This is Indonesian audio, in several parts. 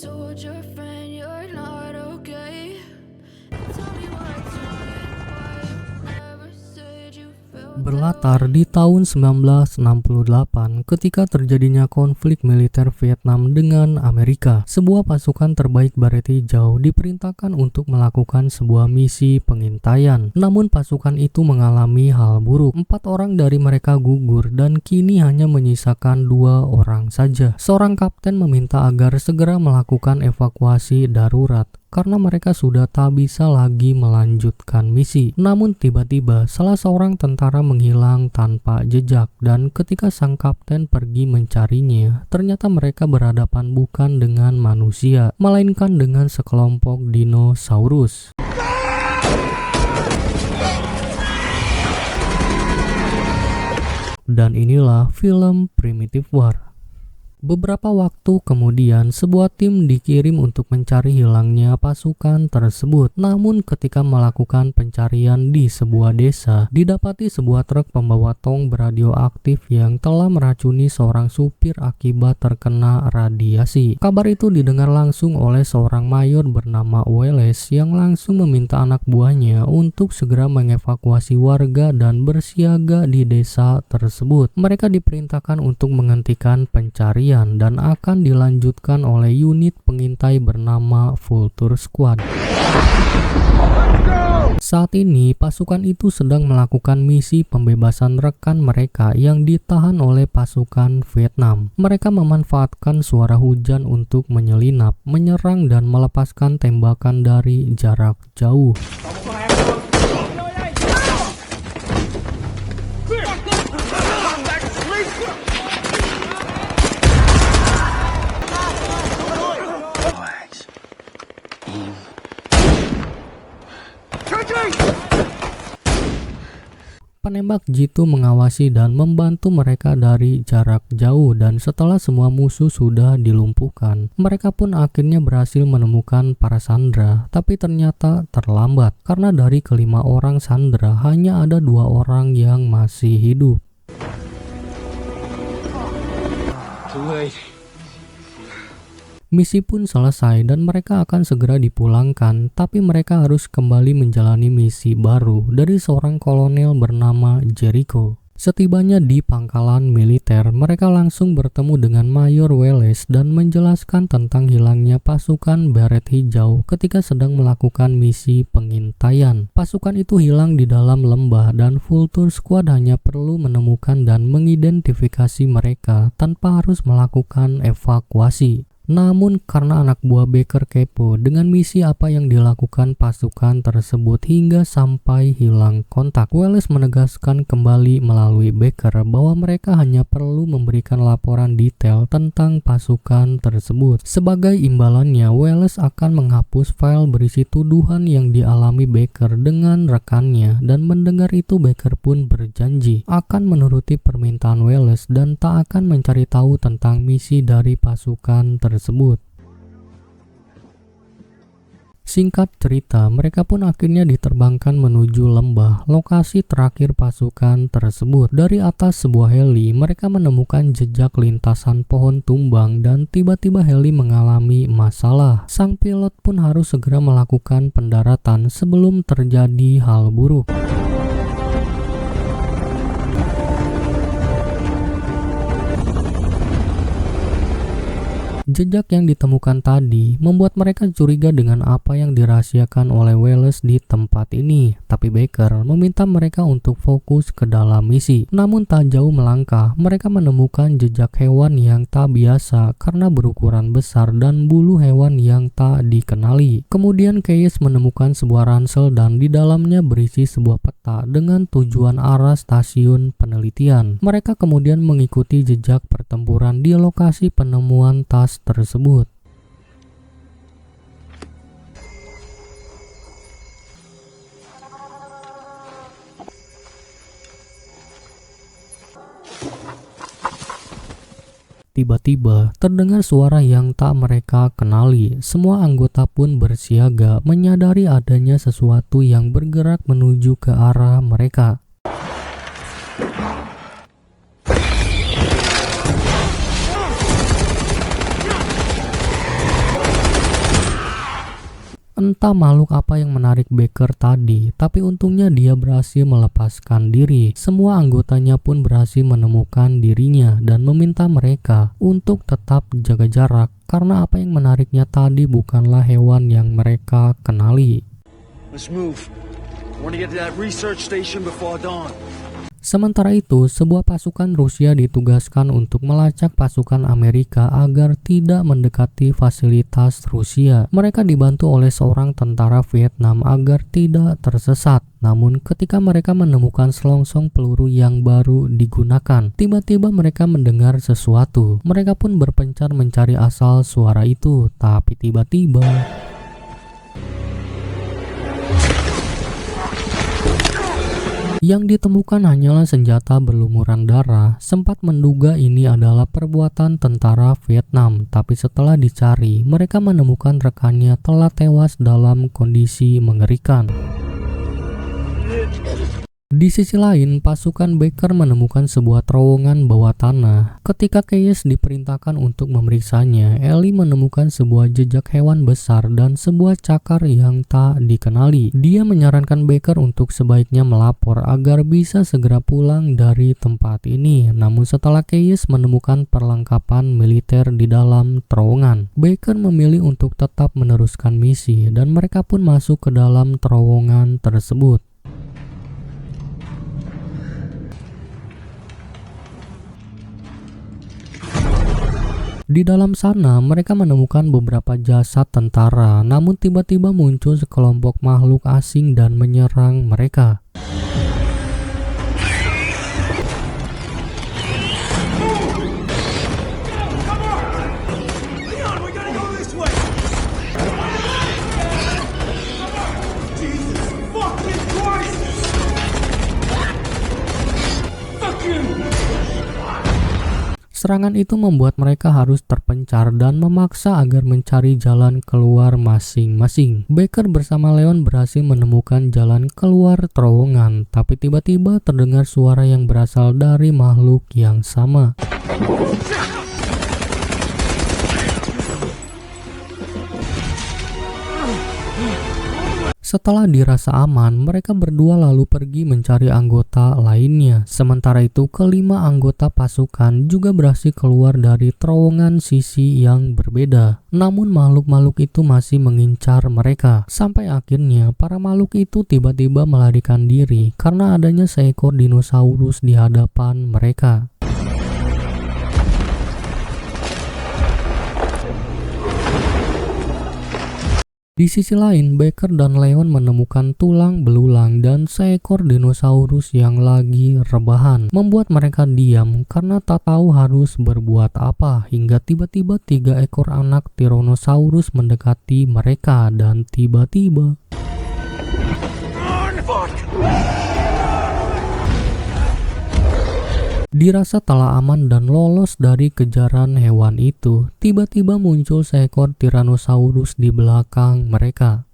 told your friend you're not okay. Tell me what's wrong and why you never said you felt Berlatar di tahun 1968 ketika terjadinya konflik militer Vietnam dengan Amerika, sebuah pasukan terbaik Baret Hijau diperintahkan untuk melakukan sebuah misi pengintaian. Namun pasukan itu mengalami hal buruk. 4 orang dari mereka gugur dan kini hanya menyisakan 2 orang saja. Seorang kapten meminta agar segera melakukan evakuasi darurat karena mereka sudah tak bisa lagi melanjutkan misi. Namun tiba-tiba salah seorang tentara menghilang tanpa jejak, dan ketika sang kapten pergi mencarinya, ternyata mereka berhadapan bukan dengan manusia, melainkan dengan sekelompok dinosaurus. Dan inilah film Primitive War. Beberapa waktu kemudian, sebuah tim dikirim untuk mencari hilangnya pasukan tersebut. Namun ketika melakukan pencarian di sebuah desa, didapati sebuah truk pembawa tong beradioaktif yang telah meracuni seorang supir akibat terkena radiasi. Kabar itu didengar langsung oleh seorang mayor bernama Wallace yang langsung meminta anak buahnya untuk segera mengevakuasi warga dan bersiaga di desa tersebut. Mereka diperintahkan untuk menghentikan pencarian dan akan dilanjutkan oleh unit pengintai bernama Vulture Squad. Saat ini pasukan itu sedang melakukan misi pembebasan rekan mereka yang ditahan oleh pasukan Vietnam. Mereka memanfaatkan suara hujan untuk menyelinap, menyerang dan melepaskan tembakan dari jarak jauh. Penembak jitu mengawasi dan membantu mereka dari jarak jauh, dan setelah semua musuh sudah dilumpuhkan, mereka pun akhirnya berhasil menemukan para sandera. Tapi ternyata terlambat, karena dari kelima orang sandera hanya ada 2 orang yang masih hidup. Misi pun selesai dan mereka akan segera dipulangkan, tapi mereka harus kembali menjalani misi baru dari seorang kolonel bernama Jericho. Setibanya di pangkalan militer, mereka langsung bertemu dengan Mayor Wallace dan menjelaskan tentang hilangnya pasukan Baret Hijau ketika sedang melakukan misi pengintaian. Pasukan itu hilang di dalam lembah dan Vulture Squad hanya perlu menemukan dan mengidentifikasi mereka tanpa harus melakukan evakuasi. Namun karena anak buah Baker kepo dengan misi apa yang dilakukan pasukan tersebut hingga sampai hilang kontak, Wallace menegaskan kembali melalui Baker bahwa mereka hanya perlu memberikan laporan detail tentang pasukan tersebut. Sebagai imbalannya, Wallace akan menghapus file berisi tuduhan yang dialami Baker dengan rekannya, dan mendengar itu Baker pun berjanji akan menuruti permintaan Wallace dan tak akan mencari tahu tentang misi dari pasukan tersebut. Singkat cerita, mereka pun akhirnya diterbangkan menuju lembah, lokasi terakhir pasukan tersebut. Dari atas sebuah heli, mereka menemukan jejak lintasan pohon tumbang dan tiba-tiba heli mengalami masalah. Sang pilot pun harus segera melakukan pendaratan sebelum terjadi hal buruk. Jejak yang ditemukan tadi membuat mereka curiga dengan apa yang dirahasiakan oleh Wallace di tempat ini. Tapi Baker meminta mereka untuk fokus ke dalam misi. Namun tak jauh melangkah, mereka menemukan jejak hewan yang tak biasa karena berukuran besar dan bulu hewan yang tak dikenali. Kemudian Case menemukan sebuah ransel dan di dalamnya berisi sebuah peta dengan tujuan arah stasiun penelitian. Mereka kemudian mengikuti jejak pertempuran di lokasi penemuan tas tersebut. Tiba-tiba terdengar suara yang tak mereka kenali. Semua anggota pun bersiaga, menyadari adanya sesuatu yang bergerak menuju ke arah mereka. Entah makhluk apa yang menarik Baker tadi, tapi untungnya dia berhasil melepaskan diri. Semua anggotanya pun berhasil menemukan dirinya dan meminta mereka untuk tetap jaga jarak karena apa yang menariknya tadi bukanlah hewan yang mereka kenali. Let's move. I want to get to that research station before dawn. Sementara itu, sebuah pasukan Rusia ditugaskan untuk melacak pasukan Amerika agar tidak mendekati fasilitas Rusia. Mereka dibantu oleh seorang tentara Vietnam agar tidak tersesat. Namun ketika mereka menemukan selongsong peluru yang baru digunakan, tiba-tiba mereka mendengar sesuatu. Mereka pun berpencar mencari asal suara itu, tapi tiba-tiba yang ditemukan hanyalah senjata berlumuran darah. Sempat menduga ini adalah perbuatan tentara Vietnam, tapi setelah dicari, mereka menemukan rekannya telah tewas dalam kondisi mengerikan. Di sisi lain, pasukan Baker menemukan sebuah terowongan bawah tanah. Ketika Keyes diperintahkan untuk memeriksanya, Ellie menemukan sebuah jejak hewan besar dan sebuah cakar yang tak dikenali. Dia menyarankan Baker untuk sebaiknya melapor agar bisa segera pulang dari tempat ini. Namun setelah Keyes menemukan perlengkapan militer di dalam terowongan, Baker memilih untuk tetap meneruskan misi dan mereka pun masuk ke dalam terowongan tersebut. Di dalam sana, mereka menemukan beberapa jasad tentara, namun tiba-tiba muncul sekelompok makhluk asing dan menyerang mereka. Serangan itu membuat mereka harus terpencar dan memaksa agar mencari jalan keluar masing-masing. Baker bersama Leon berhasil menemukan jalan keluar terowongan, tapi tiba-tiba terdengar suara yang berasal dari makhluk yang sama. Setelah dirasa aman, mereka berdua lalu pergi mencari anggota lainnya. Sementara itu, kelima anggota pasukan juga berhasil keluar dari terowongan sisi yang berbeda. Namun makhluk-makhluk itu masih mengincar mereka. Sampai akhirnya, para makhluk itu tiba-tiba melarikan diri karena adanya seekor dinosaurus di hadapan mereka. Di sisi lain, Baker dan Leon menemukan tulang belulang dan seekor dinosaurus yang lagi rebahan. Membuat mereka diam karena tak tahu harus berbuat apa, hingga tiba-tiba 3 ekor anak Tyrannosaurus mendekati mereka dan tiba-tiba dirasa telah aman dan lolos dari kejaran hewan itu. Tiba-tiba muncul seekor Tyrannosaurus di belakang mereka.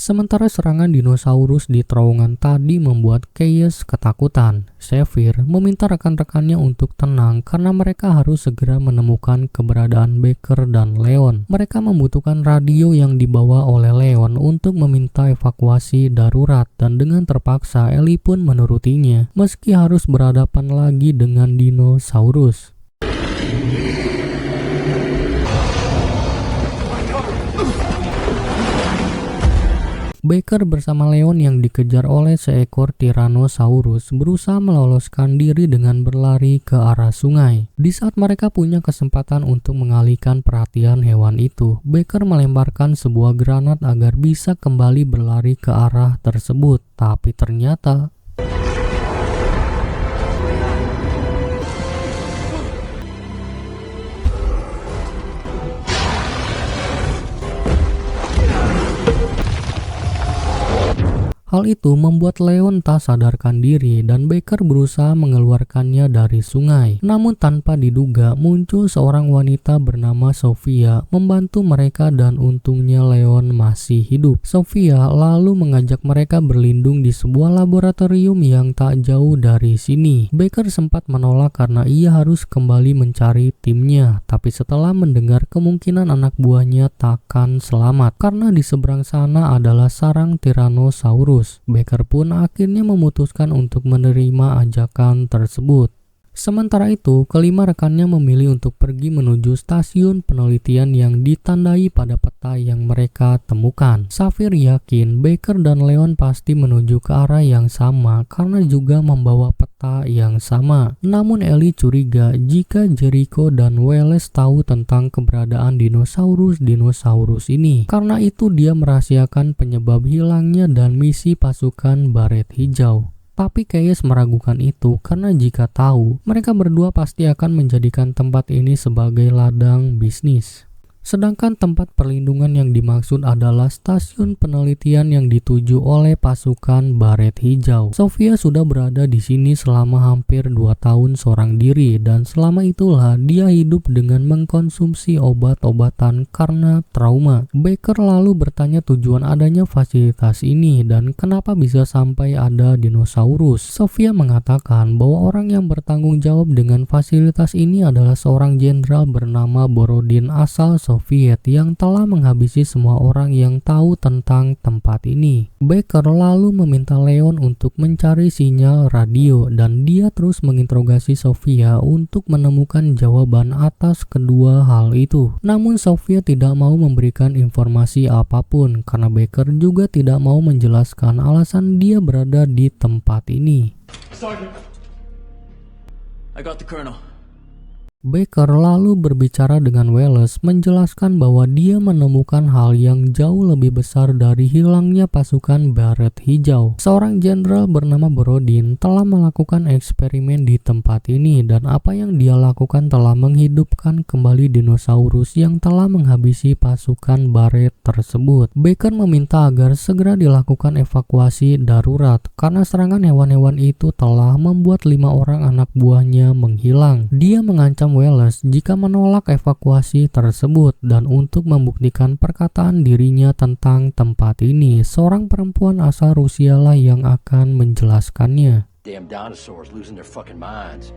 Sementara serangan dinosaurus di terowongan tadi membuat Keyes ketakutan. Xavier meminta rekan-rekannya untuk tenang karena mereka harus segera menemukan keberadaan Baker dan Leon. Mereka membutuhkan radio yang dibawa oleh Leon untuk meminta evakuasi darurat dan dengan terpaksa Ellie pun menurutinya meski harus berhadapan lagi dengan dinosaurus. Baker bersama Leon yang dikejar oleh seekor Tyrannosaurus berusaha meloloskan diri dengan berlari ke arah sungai. Di saat mereka punya kesempatan untuk mengalihkan perhatian hewan itu, Baker melemparkan sebuah granat agar bisa kembali berlari ke arah tersebut. Tapi ternyata Hal itu membuat Leon tak sadarkan diri dan Baker berusaha mengeluarkannya dari sungai. Namun tanpa diduga muncul seorang wanita bernama Sofia membantu mereka dan untungnya Leon masih hidup. Sofia lalu mengajak mereka berlindung di sebuah laboratorium yang tak jauh dari sini. Baker sempat menolak karena ia harus kembali mencari timnya, tapi setelah mendengar kemungkinan anak buahnya takkan selamat karena di seberang sana adalah sarang Tyrannosaurus, Baker pun akhirnya memutuskan untuk menerima ajakan tersebut. Sementara itu, kelima rekannya memilih untuk pergi menuju stasiun penelitian yang ditandai pada peta yang mereka temukan. Safir yakin Baker dan Leon pasti menuju ke arah yang sama karena juga membawa peta yang sama. Namun Ellie curiga jika Jericho dan Wallace tahu tentang keberadaan dinosaurus ini. Karena itu dia merahasiakan penyebab hilangnya dan misi pasukan Baret Hijau. Tapi Keyes meragukan itu karena jika tahu, mereka berdua pasti akan menjadikan tempat ini sebagai ladang bisnis. Sedangkan tempat perlindungan yang dimaksud adalah stasiun penelitian yang dituju oleh pasukan Baret Hijau. Sofia sudah berada di sini selama hampir 2 tahun seorang diri dan selama itulah dia hidup dengan mengkonsumsi obat-obatan karena trauma. Baker lalu bertanya tujuan adanya fasilitas ini dan kenapa bisa sampai ada dinosaurus. Sofia mengatakan bahwa orang yang bertanggung jawab dengan fasilitas ini adalah seorang jenderal bernama Borodin asal Soviet yang telah menghabisi semua orang yang tahu tentang tempat ini. Baker lalu meminta Leon untuk mencari sinyal radio dan dia terus menginterogasi Sofia untuk menemukan jawaban atas kedua hal itu. Namun Sofia tidak mau memberikan informasi apapun karena Baker juga tidak mau menjelaskan alasan dia berada di tempat ini. Sergeant, I got the colonel. Baker lalu berbicara dengan Wallace menjelaskan bahwa dia menemukan hal yang jauh lebih besar dari hilangnya pasukan Baret Hijau. Seorang jenderal bernama Borodin telah melakukan eksperimen di tempat ini dan apa yang dia lakukan telah menghidupkan kembali dinosaurus yang telah menghabisi pasukan Baret tersebut. Baker meminta agar segera dilakukan evakuasi darurat karena serangan hewan-hewan itu telah membuat 5 orang anak buahnya menghilang. Dia mengancam Wallace jika menolak evakuasi tersebut dan untuk membuktikan perkataan dirinya tentang tempat ini, seorang perempuan asal Rusia lah yang akan menjelaskannya. Damn dinosaurs losing their fucking minds.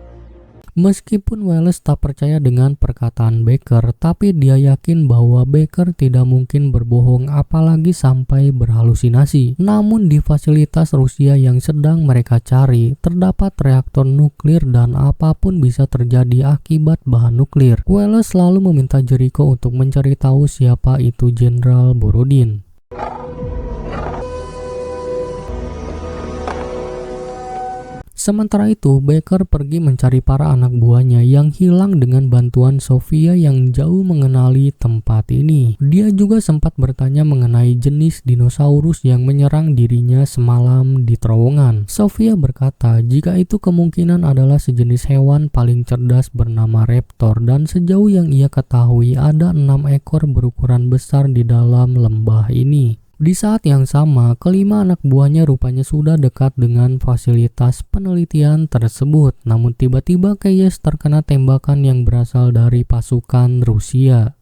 Meskipun Wallace tak percaya dengan perkataan Baker, tapi dia yakin bahwa Baker tidak mungkin berbohong apalagi sampai berhalusinasi. Namun di fasilitas Rusia yang sedang mereka cari, terdapat reaktor nuklir dan apapun bisa terjadi akibat bahan nuklir. Wallace lalu meminta Jericho untuk mencari tahu siapa itu Jenderal Borodin. Sementara itu, Baker pergi mencari para anak buahnya yang hilang dengan bantuan Sofia yang jauh mengenali tempat ini. Dia juga sempat bertanya mengenai jenis dinosaurus yang menyerang dirinya semalam di terowongan. Sofia berkata jika itu kemungkinan adalah sejenis hewan paling cerdas bernama raptor dan sejauh yang ia ketahui ada 6 ekor berukuran besar di dalam lembah ini. Di saat yang sama, kelima anak buahnya rupanya sudah dekat dengan fasilitas penelitian tersebut. Namun tiba-tiba Keyes terkena tembakan yang berasal dari pasukan Rusia.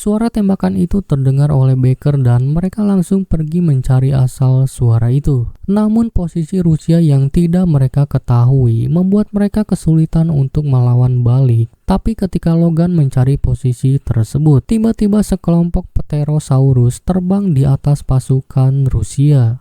Suara tembakan itu terdengar oleh Baker dan mereka langsung pergi mencari asal suara itu. Namun posisi Rusia yang tidak mereka ketahui membuat mereka kesulitan untuk melawan balik. Tapi ketika Logan mencari posisi tersebut, tiba-tiba sekelompok Pterosaurus terbang di atas pasukan Rusia.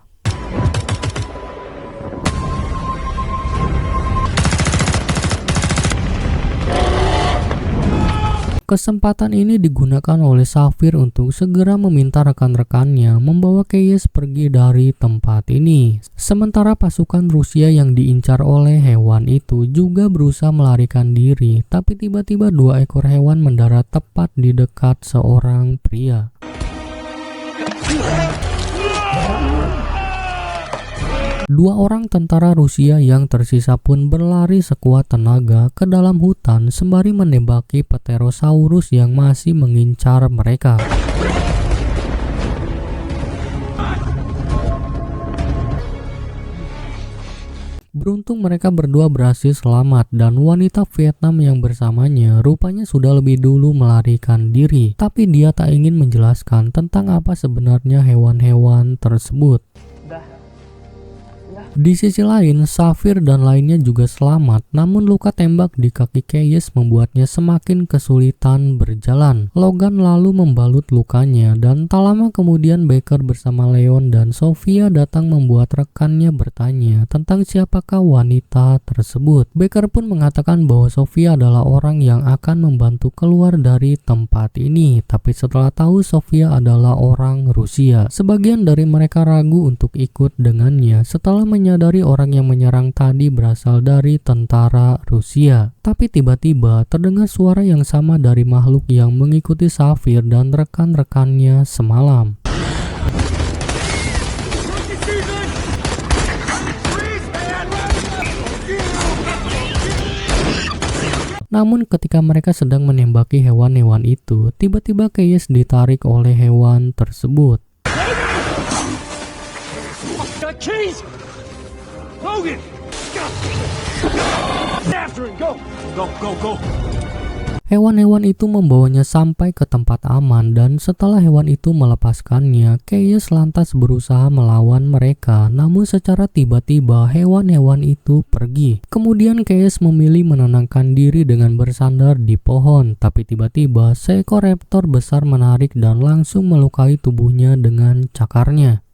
Kesempatan ini digunakan oleh Safir untuk segera meminta rekan-rekannya membawa Keyes pergi dari tempat ini. Sementara pasukan Rusia yang diincar oleh hewan itu juga berusaha melarikan diri, tapi tiba-tiba 2 ekor hewan mendarat tepat di dekat seorang pria. Dua orang tentara Rusia yang tersisa pun berlari sekuat tenaga ke dalam hutan sembari menembaki Pterosaurus yang masih mengincar mereka. Beruntung mereka berdua berhasil selamat dan wanita Vietnam yang bersamanya rupanya sudah lebih dulu melarikan diri. Tapi dia tak ingin menjelaskan tentang apa sebenarnya hewan-hewan tersebut. Di sisi lain, Safir dan lainnya juga selamat, namun luka tembak di kaki Keyes membuatnya semakin kesulitan berjalan. Logan lalu membalut lukanya dan tak lama kemudian Baker bersama Leon dan Sofia datang membuat rekannya bertanya tentang siapakah wanita tersebut. Baker pun mengatakan bahwa Sofia adalah orang yang akan membantu keluar dari tempat ini, tapi setelah tahu Sofia adalah orang Rusia, sebagian dari mereka ragu untuk ikut dengannya setelah menyadari orang yang menyerang tadi berasal dari tentara Rusia. Tapi tiba-tiba terdengar suara yang sama dari makhluk yang mengikuti Safir dan rekan-rekannya semalam. Namun ketika mereka sedang menembaki hewan-hewan itu, tiba-tiba Keyes ditarik oleh hewan tersebut. Logan! After him! Go! Go! Hewan-hewan itu membawanya sampai ke tempat aman dan setelah hewan itu melepaskannya, Keyes lantas berusaha melawan mereka, namun secara tiba-tiba hewan-hewan itu pergi. Kemudian Keyes memilih menenangkan diri dengan bersandar di pohon, tapi tiba-tiba seekor raptor besar menarik dan langsung melukai tubuhnya dengan cakarnya.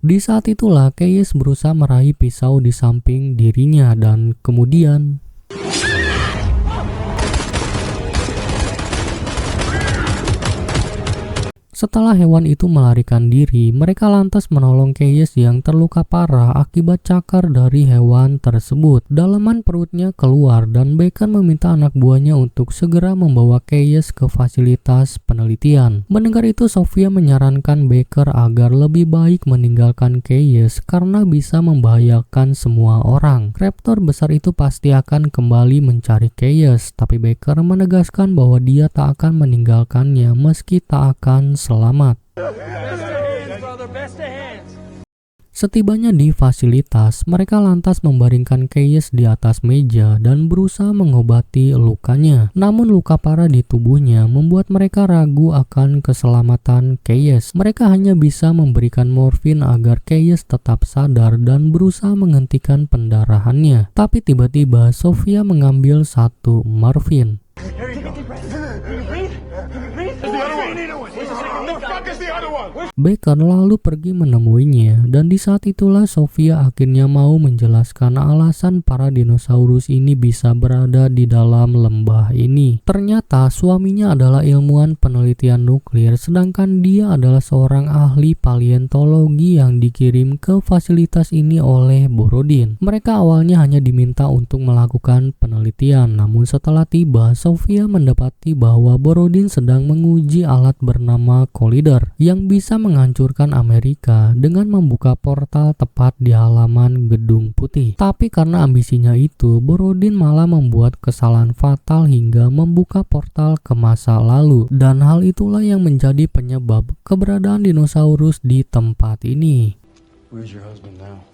Di saat itulah Keyes berusaha meraih pisau di samping dirinya dan kemudian setelah hewan itu melarikan diri, mereka lantas menolong Keyes yang terluka parah akibat cakar dari hewan tersebut. Dalaman perutnya keluar dan Baker meminta anak buahnya untuk segera membawa Keyes ke fasilitas penelitian. Mendengar itu, Sofia menyarankan Baker agar lebih baik meninggalkan Keyes karena bisa membahayakan semua orang. Raptor besar itu pasti akan kembali mencari Keyes, tapi Baker menegaskan bahwa dia tak akan meninggalkannya meski tak akan selamat. Setibanya di fasilitas, mereka lantas membaringkan Keyes di atas meja dan berusaha mengobati lukanya. Namun luka parah di tubuhnya membuat mereka ragu akan keselamatan Keyes. Mereka hanya bisa memberikan morfin agar Keyes tetap sadar dan berusaha menghentikan pendarahannya. Tapi tiba-tiba Sofia mengambil satu morfin. Baker lalu pergi menemuinya dan di saat itulah Sofia akhirnya mau menjelaskan alasan para dinosaurus ini bisa berada di dalam lembah ini. Ternyata suaminya adalah ilmuwan penelitian nuklir, sedangkan dia adalah seorang ahli paleontologi yang dikirim ke fasilitas ini oleh Borodin. Mereka awalnya hanya diminta untuk melakukan penelitian, namun setelah tiba, Sofia mendapati bahwa Borodin sedang menguji alat bernama Collider yang bisa menghancurkan Amerika dengan membuka portal tepat di halaman Gedung Putih. Tapi karena ambisinya itu, Borodin malah membuat kesalahan fatal hingga membuka portal ke masa lalu, dan hal itulah yang menjadi penyebab keberadaan dinosaurus di tempat ini. Where's your husband now?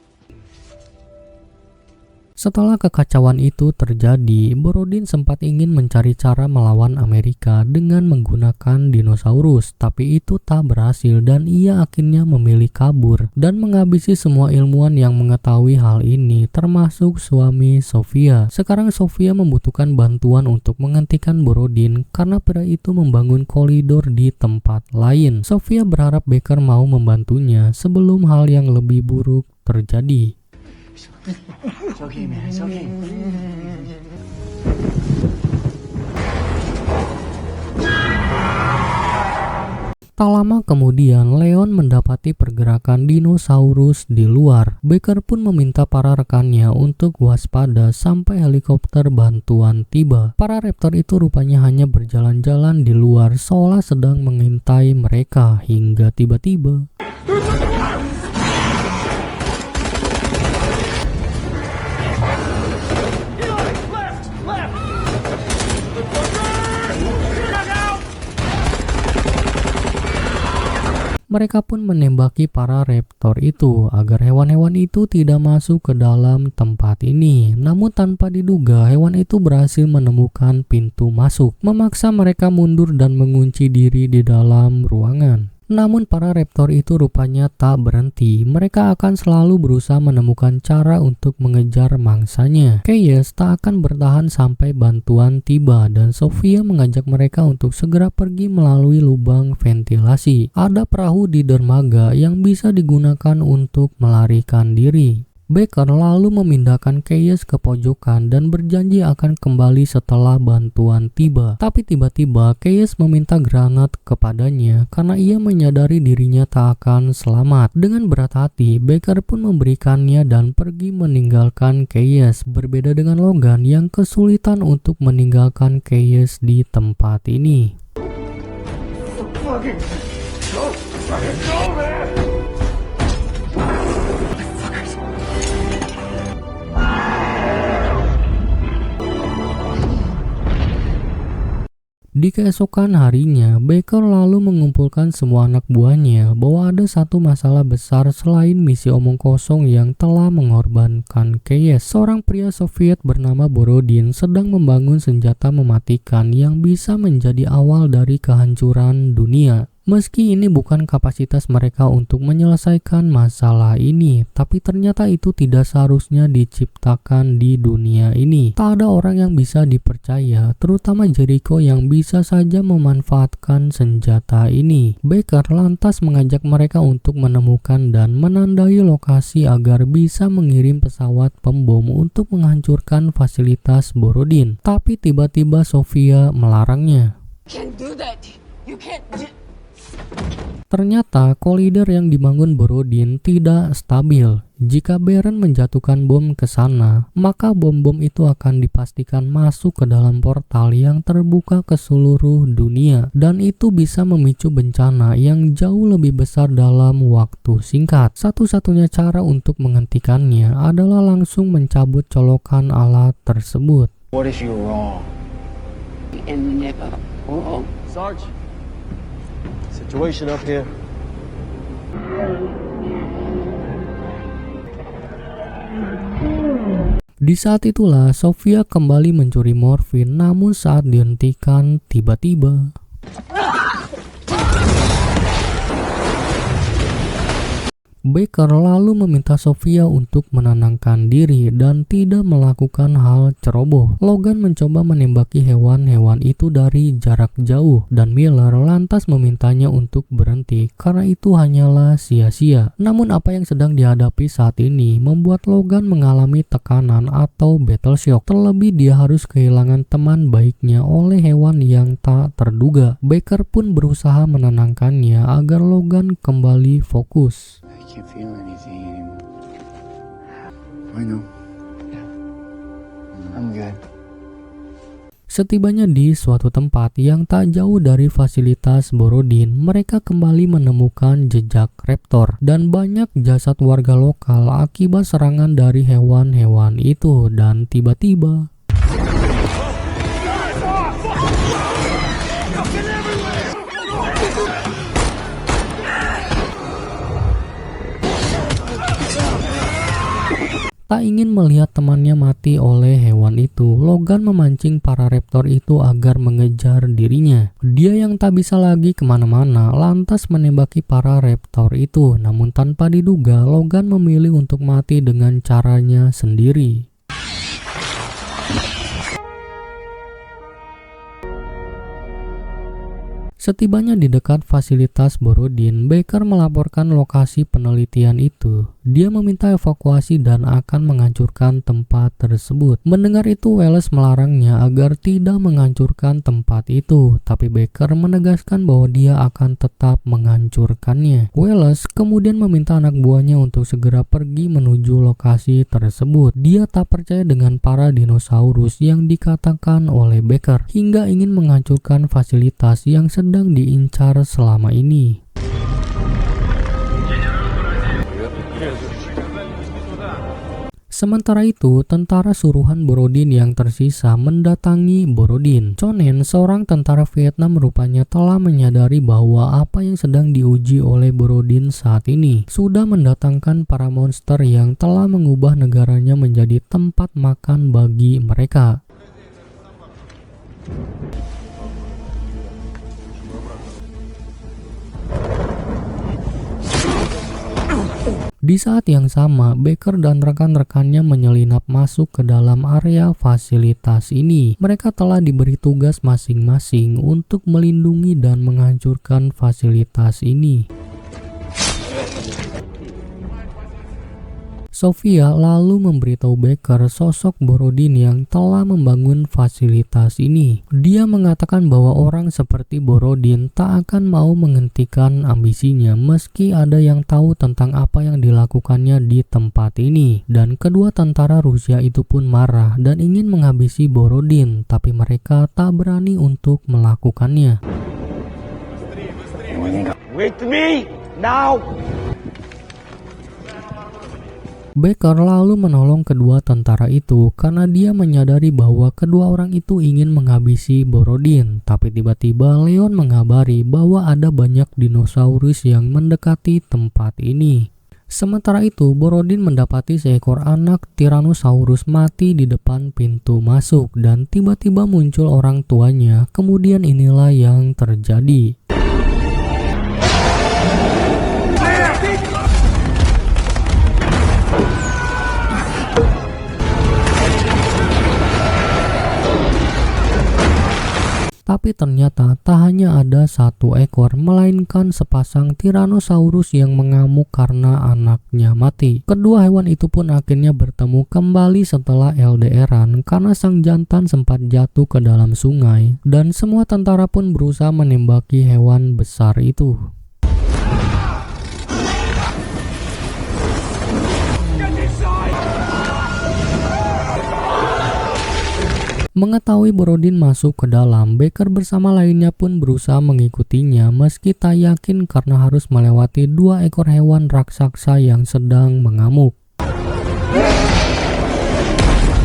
Setelah kekacauan itu terjadi, Borodin sempat ingin mencari cara melawan Amerika dengan menggunakan dinosaurus, tapi itu tak berhasil dan ia akhirnya memilih kabur dan menghabisi semua ilmuwan yang mengetahui hal ini, termasuk suami Sofia. Sekarang Sofia membutuhkan bantuan untuk menghentikan Borodin karena pria itu membangun koridor di tempat lain. Sofia berharap Baker mau membantunya sebelum hal yang lebih buruk terjadi. It's okay, man. It's okay. Tak lama kemudian, Leon mendapati pergerakan dinosaurus di luar. Baker pun meminta para rekannya untuk waspada sampai helikopter bantuan tiba. Para raptor itu rupanya hanya berjalan-jalan di luar seolah sedang mengintai mereka hingga tiba-tiba mereka pun menembaki para raptor itu agar hewan-hewan itu tidak masuk ke dalam tempat ini. Namun tanpa diduga, hewan itu berhasil menemukan pintu masuk, memaksa mereka mundur dan mengunci diri di dalam ruangan. Namun para raptor itu rupanya tak berhenti. Mereka akan selalu berusaha menemukan cara untuk mengejar mangsanya. Chaos tak akan bertahan sampai bantuan tiba dan Sofia mengajak mereka untuk segera pergi melalui lubang ventilasi. Ada perahu di dermaga yang bisa digunakan untuk melarikan diri. Baker lalu memindahkan Chaos ke pojokan dan berjanji akan kembali setelah bantuan tiba. Tapi tiba-tiba Chaos meminta granat kepadanya karena ia menyadari dirinya tak akan selamat. Dengan berat hati, Baker pun memberikannya dan pergi meninggalkan Chaos. Berbeda dengan Logan yang kesulitan untuk meninggalkan Chaos di tempat ini. Di keesokan harinya, Baker lalu mengumpulkan semua anak buahnya bahwa ada satu masalah besar selain misi omong kosong yang telah mengorbankan Chaos. Seorang pria Soviet bernama Borodin sedang membangun senjata mematikan yang bisa menjadi awal dari kehancuran dunia. Meski ini bukan kapasitas mereka untuk menyelesaikan masalah ini, tapi ternyata itu tidak seharusnya diciptakan di dunia ini. Tak ada orang yang bisa dipercaya, terutama Jericho yang bisa saja memanfaatkan senjata ini. Baker lantas mengajak mereka untuk menemukan dan menandai lokasi agar bisa mengirim pesawat pembom untuk menghancurkan fasilitas Borodin. Tapi tiba-tiba Sofia melarangnya. Can't do that. You can't do. Ternyata kolider yang dibangun Borodin tidak stabil. Jika Baron menjatuhkan bom ke sana, maka bom-bom itu akan dipastikan masuk ke dalam portal yang terbuka ke seluruh dunia. Dan itu bisa memicu bencana yang jauh lebih besar dalam waktu singkat. Satu-satunya cara untuk menghentikannya adalah langsung mencabut colokan alat tersebut. What if you're wrong? And never wrong. Sarge? Situation up here. Di saat itulah Sofia kembali mencuri morfin, namun saat dihentikan tiba-tiba Baker lalu meminta Sofia untuk menenangkan diri dan tidak melakukan hal ceroboh. Logan mencoba menembaki hewan-hewan itu dari jarak jauh dan Miller lantas memintanya untuk berhenti karena itu hanyalah sia-sia. Namun apa yang sedang dihadapi saat ini membuat Logan mengalami tekanan atau battle shock. Terlebih dia harus kehilangan teman baiknya oleh hewan yang tak terduga. Baker pun berusaha menenangkannya agar Logan kembali fokus. I can't feel anything anymore. I know. I'm good. Setibanya di suatu tempat yang tak jauh dari fasilitas Borodin, mereka kembali menemukan jejak raptor dan banyak jasad warga lokal akibat serangan dari hewan-hewan itu. Dan tiba-tiba tak ingin melihat temannya mati oleh hewan itu, Logan memancing para raptor itu agar mengejar dirinya. Dia yang tak bisa lagi kemana-mana lantas menembaki para raptor itu. Namun tanpa diduga, Logan memilih untuk mati dengan caranya sendiri. Setibanya di dekat fasilitas Borodin, Baker melaporkan lokasi penelitian itu. Dia meminta evakuasi dan akan menghancurkan tempat tersebut. Mendengar itu, Wallace melarangnya agar tidak menghancurkan tempat itu, tapi Baker menegaskan bahwa dia akan tetap menghancurkannya. Wallace kemudian meminta anak buahnya untuk segera pergi menuju lokasi tersebut. Dia tak percaya dengan para dinosaurus yang dikatakan oleh Baker, hingga ingin menghancurkan fasilitas yang sedang diincar selama ini. Sementara itu, tentara suruhan Borodin yang tersisa mendatangi Borodin. Chonen, seorang tentara Vietnam, rupanya telah menyadari bahwa apa yang sedang diuji oleh Borodin saat ini sudah mendatangkan para monster yang telah mengubah negaranya menjadi tempat makan bagi mereka. Di saat yang sama, Baker dan rekan-rekannya menyelinap masuk ke dalam area fasilitas ini. Mereka telah diberi tugas masing-masing untuk melindungi dan menghancurkan fasilitas ini. Sofia lalu memberitahu Baker sosok Borodin yang telah membangun fasilitas ini. Dia mengatakan bahwa orang seperti Borodin tak akan mau menghentikan ambisinya meski ada yang tahu tentang apa yang dilakukannya di tempat ini. Dan kedua tentara Rusia itu pun marah dan ingin menghabisi Borodin, tapi mereka tak berani untuk melakukannya. Wait me now. Baker lalu menolong kedua tentara itu karena dia menyadari bahwa kedua orang itu ingin menghabisi Borodin. Tapi tiba-tiba Leon mengabari bahwa ada banyak dinosaurus yang mendekati tempat ini. Sementara itu, Borodin mendapati seekor anak Tyrannosaurus mati di depan pintu masuk dan tiba-tiba muncul orang tuanya. Kemudian inilah yang terjadi. Tapi ternyata tak hanya ada satu ekor, melainkan sepasang Tyrannosaurus yang mengamuk karena anaknya mati. Kedua hewan itu pun akhirnya bertemu kembali setelah LDRan karena sang jantan sempat jatuh ke dalam sungai, dan semua tentara pun berusaha menembaki hewan besar itu. Mengetahui Borodin masuk ke dalam, Baker bersama lainnya pun berusaha mengikutinya meski tak yakin karena harus melewati dua ekor hewan raksasa yang sedang mengamuk.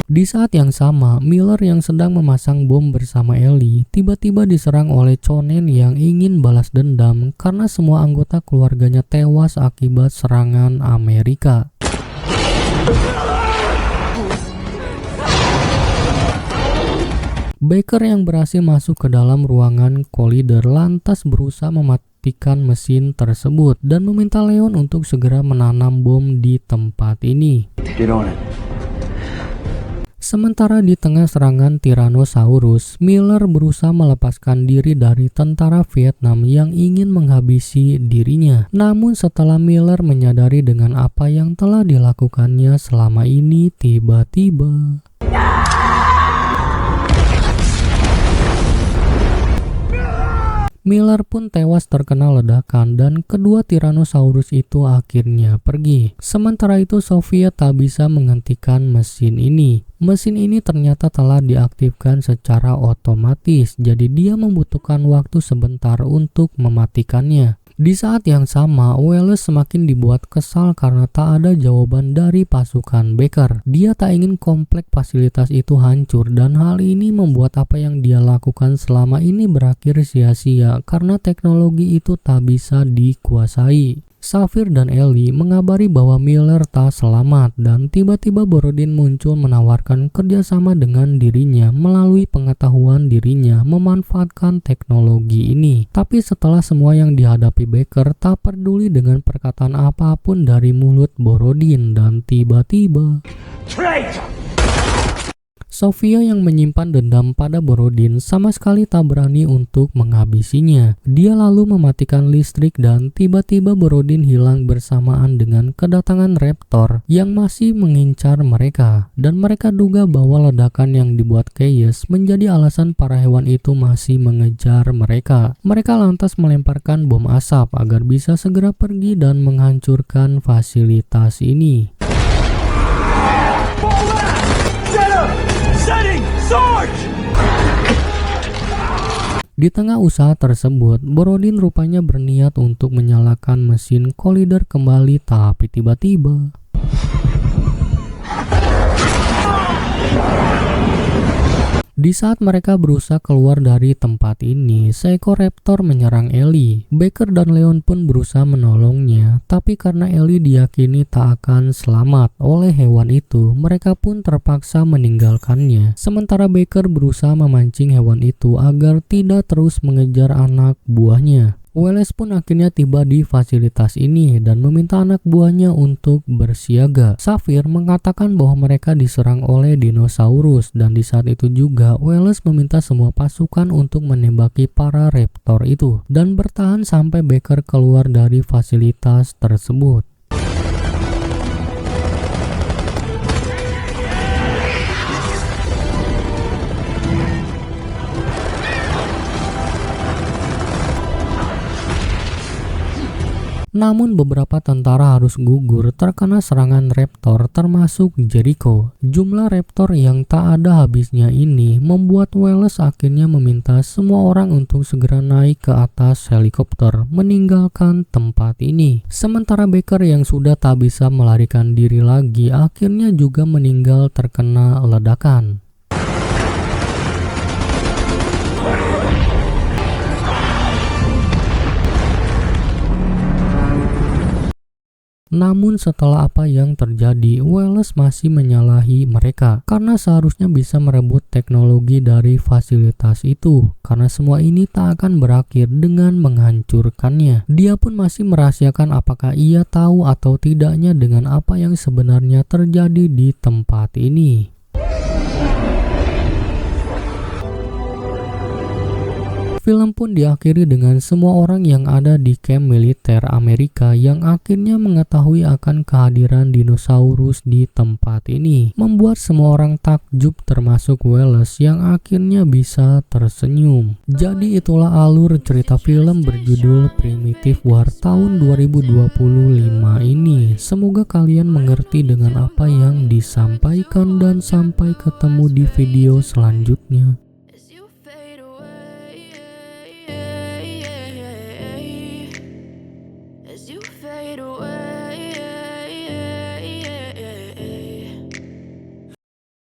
Di saat yang sama, Miller yang sedang memasang bom bersama Ellie tiba-tiba diserang oleh Chonen yang ingin balas dendam karena semua anggota keluarganya tewas akibat serangan Amerika. Baker yang berhasil masuk ke dalam ruangan Collider lantas berusaha mematikan mesin tersebut dan meminta Leon untuk segera menanam bom di tempat ini. Get on it. Sementara di tengah serangan Tyrannosaurus, Miller berusaha melepaskan diri dari tentara Vietnam yang ingin menghabisi dirinya. Namun setelah Miller menyadari dengan apa yang telah dilakukannya selama ini, tiba-tiba Miller pun tewas terkena ledakan dan kedua Tyrannosaurus itu akhirnya pergi. Sementara itu Sofia tak bisa menghentikan mesin ini. Mesin ini ternyata telah diaktifkan secara otomatis, jadi dia membutuhkan waktu sebentar untuk mematikannya. Di saat yang sama, Wallace semakin dibuat kesal karena tak ada jawaban dari pasukan Baker. Dia tak ingin komplek fasilitas itu hancur dan hal ini membuat apa yang dia lakukan selama ini berakhir sia-sia karena teknologi itu tak bisa dikuasai. Safir dan Ellie mengabari bahwa Miller tak selamat dan tiba-tiba Borodin muncul menawarkan kerjasama dengan dirinya melalui pengetahuan dirinya memanfaatkan teknologi ini. Tapi setelah semua yang dihadapi Baker tak peduli dengan perkataan apapun dari mulut Borodin dan tiba-tiba Sofia yang menyimpan dendam pada Borodin sama sekali tak berani untuk menghabisinya. Dia lalu mematikan listrik dan tiba-tiba Borodin hilang bersamaan dengan kedatangan Raptor yang masih mengincar mereka. Dan mereka duga bahwa ledakan yang dibuat Keyes menjadi alasan para hewan itu masih mengejar mereka. Mereka lantas melemparkan bom asap agar bisa segera pergi dan menghancurkan fasilitas ini. Di tengah usaha tersebut, Borodin rupanya berniat untuk menyalakan mesin Collider kembali, tapi tiba-tiba di saat mereka berusaha keluar dari tempat ini, seekor raptor menyerang Ellie. Baker dan Leon pun berusaha menolongnya, tapi karena Ellie diyakini tak akan selamat oleh hewan itu, mereka pun terpaksa meninggalkannya. Sementara Baker berusaha memancing hewan itu agar tidak terus mengejar anak buahnya. Wallace pun akhirnya tiba di fasilitas ini dan meminta anak buahnya untuk bersiaga. Sapphire mengatakan bahwa mereka diserang oleh dinosaurus dan di saat itu juga Wallace meminta semua pasukan untuk menembaki para raptor itu dan bertahan sampai Baker keluar dari fasilitas tersebut. Namun beberapa tentara harus gugur terkena serangan raptor termasuk Jericho. Jumlah raptor yang tak ada habisnya ini membuat Wallace akhirnya meminta semua orang untuk segera naik ke atas helikopter meninggalkan tempat ini. Sementara Baker yang sudah tak bisa melarikan diri lagi akhirnya juga meninggal terkena ledakan. Namun setelah apa yang terjadi, Wallace masih menyalahi mereka karena seharusnya bisa merebut teknologi dari fasilitas itu, karena semua ini tak akan berakhir dengan menghancurkannya. Dia pun masih merahasiakan apakah ia tahu atau tidaknya dengan apa yang sebenarnya terjadi di tempat ini. Film pun diakhiri dengan semua orang yang ada di kamp militer Amerika yang akhirnya mengetahui akan kehadiran dinosaurus di tempat ini. Membuat semua orang takjub termasuk Wallace yang akhirnya bisa tersenyum. Jadi itulah alur cerita film berjudul Primitive War tahun 2025 ini. Semoga kalian mengerti dengan apa yang disampaikan dan sampai ketemu di video selanjutnya.